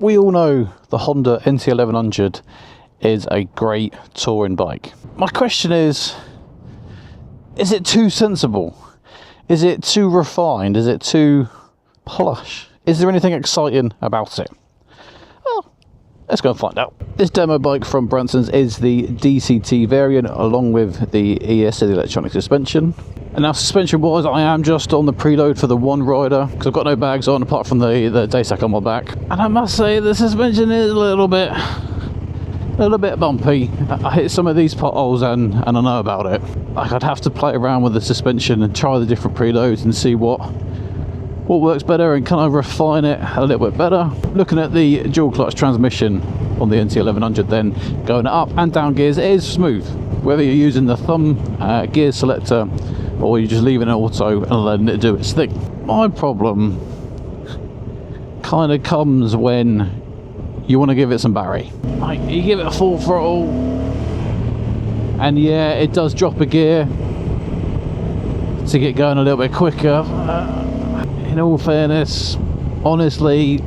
We all know the Honda NT1100 is a great touring bike. My question is it too sensible? Is it too refined? Is it too plush? Is there anything exciting about it? Well, let's go and find out. This demo bike from Bransons is the DCT variant along with the ES, the electronic suspension. And now suspension wise, I am just on the preload for the one rider because I've got no bags on apart from the day sack on my back. And I must say the suspension is a little bit bumpy. I hit some of these potholes and I know about it. Like, I'd have to play around with the suspension and try the different preloads and see what works better and can I refine it a little bit better. Looking at the dual clutch transmission on the NT1100, then going up and down gears, it is smooth. Whether you're using the thumb gear selector or you're just leaving it auto and letting it do its thing. My problem kind of comes when you want to give it some Barry. Like, you give it a full throttle and yeah, it does drop a gear to get going a little bit quicker. In all fairness, honestly,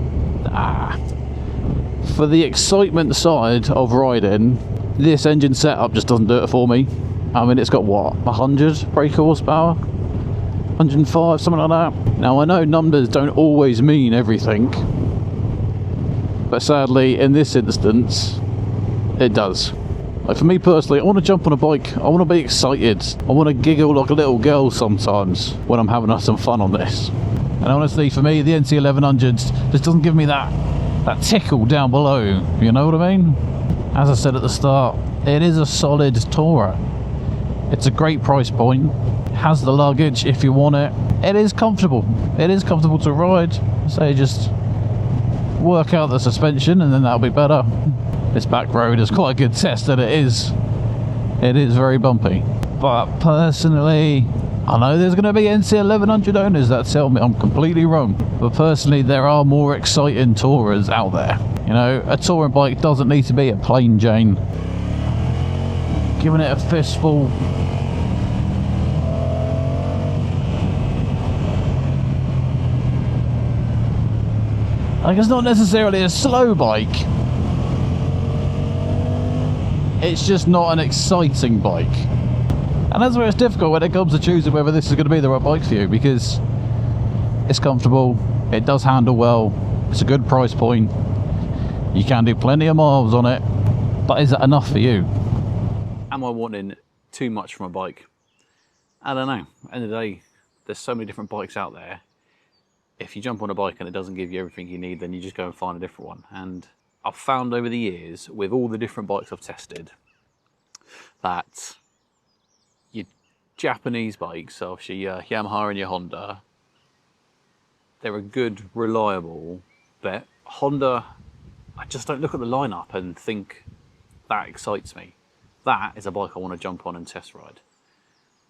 for the excitement side of riding, this engine setup just doesn't do it for me. I mean, it's got what, 100 brake horsepower, 105, something like that. Now I know numbers don't always mean everything, but sadly in this instance it does. Like, for me personally, I want to jump on a bike, I want to be excited, I want to giggle like a little girl sometimes when I'm having some fun on this. And honestly, for me, the NT1100 just doesn't give me that tickle down below, you know what I mean? As I said at the start, it is a solid tourer. It's a great price point, has the luggage if you want it. It is comfortable to ride. So just work out the suspension and then that'll be better. This back road is quite a good test that it is very bumpy. But personally, I know there's going to be NT1100 owners that tell me I'm completely wrong, but personally there are more exciting tourers out there. You know, a touring bike doesn't need to be a plain Jane. Giving it a fistful. Like, it's not necessarily a slow bike. It's just not an exciting bike. And that's where it's difficult when it comes to choosing whether this is going to be the right bike for you, because it's comfortable, it does handle well, it's a good price point, you can do plenty of miles on it, but is it enough for you? Am I wanting too much from a bike? I don't know. At the end of the day, there's so many different bikes out there. If you jump on a bike and it doesn't give you everything you need, then you just go and find a different one. And I've found over the years, with all the different bikes I've tested, that your Japanese bikes, obviously your Yamaha and your Honda, they're a good, reliable bet. Honda, I just don't look at the lineup and think that excites me. That is a bike I want to jump on and test ride.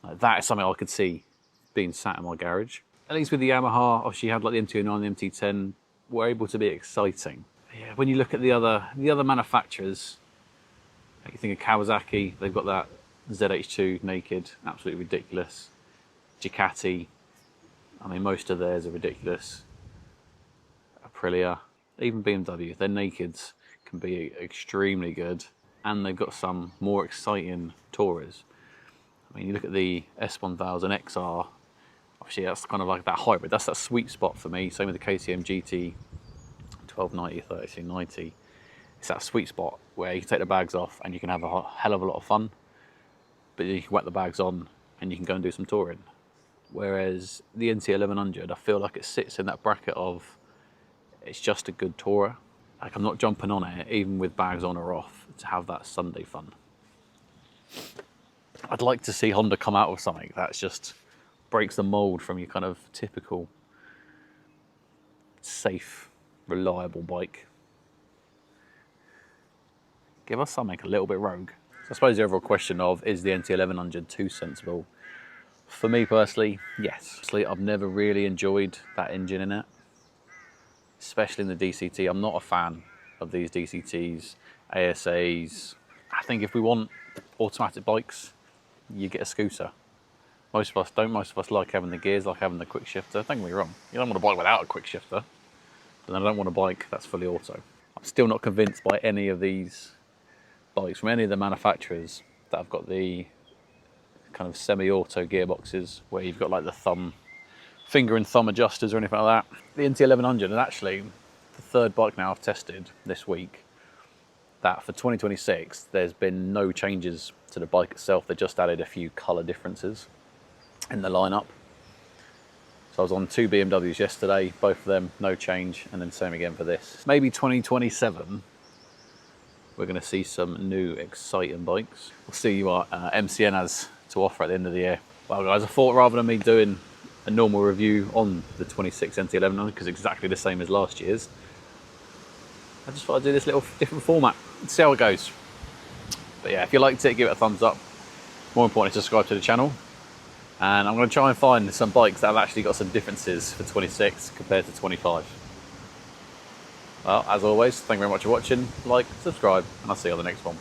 Like, that is something I could see being sat in my garage. At least with the Yamaha, obviously you had like the MT09, the MT10, were able to be exciting. Yeah, when you look at the other manufacturers, like you think of Kawasaki, they've got that ZH2 naked, absolutely ridiculous. Ducati, I mean, most of theirs are ridiculous. Aprilia, even BMW, their nakeds can be extremely good, and they've got some more exciting tourers. I mean, you look at the S1000 XR, obviously that's kind of like that hybrid, that's that sweet spot for me. Same with the KTM GT 1290, 1390. It's that sweet spot where you can take the bags off and you can have a hell of a lot of fun, but you can whack the bags on and you can go and do some touring. Whereas the NT1100, I feel like it sits in that bracket of, it's just a good tourer. Like, I'm not jumping on it, even with bags on or off, to have that Sunday fun. I'd like to see Honda come out with something that's just breaks the mold from your kind of typical safe, reliable bike. Give us something a little bit rogue. So I suppose the overall question of, is the NT1100 too sensible? For me personally, yes. Honestly, I've never really enjoyed that engine in it, especially in the DCT. I'm not a fan of these DCTs, ASAs. I think if we want automatic bikes, you get a scooter. Most of us don't. Most of us like having the gears, like having the quick shifter. Don't get me wrong, you don't want a bike without a quick shifter. and I don't want a bike that's fully auto. I'm still not convinced by any of these bikes from any of the manufacturers that have got the kind of semi-auto gearboxes where you've got like the finger and thumb adjusters or anything like that. The NT1100 is actually the third bike now I've tested this week that for 2026 there's been no changes to the bike itself. They just added a few colour differences in the lineup. So I was on 2 BMWs yesterday, both of them no change, and then same again for this. Maybe 2027 we're going to see some new exciting bikes. We'll see what MCN has to offer at the end of the year. Well guys, I thought rather than me doing a normal review on the 26 NT1100, because it's exactly the same as last year's, I just thought I'd do this little different format and see how it goes. But yeah, if you liked it, give it a thumbs up. More importantly, subscribe to the channel. And I'm going to try and find some bikes that have actually got some differences for 26 compared to 25. Well, as always, thank you very much for watching. Like, subscribe, and I'll see you on the next one.